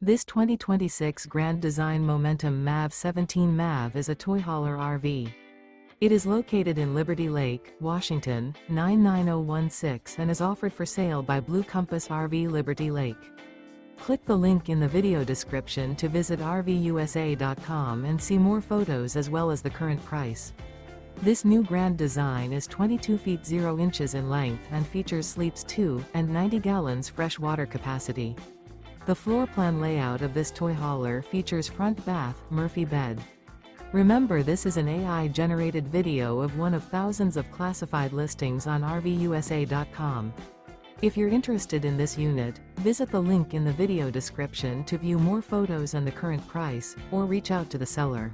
This 2026 Grand Design Momentum MAV 17 MAV is a toy hauler RV. It is located in Liberty Lake, Washington, 99016 and is offered for sale by Blue Compass RV Liberty Lake. Click the link in the video description to visit RVUSA.com and see more photos as well as the current price. This new Grand Design is 22 feet 0 inches in length and features sleeps 2 and 90 gallons fresh water capacity. The floor plan layout of this toy hauler features front bath, Murphy bed. Remember, this is an AI-generated video of one of thousands of classified listings on RVUSA.com. If you're interested in this unit, visit the link in the video description to view more photos and the current price, or reach out to the seller.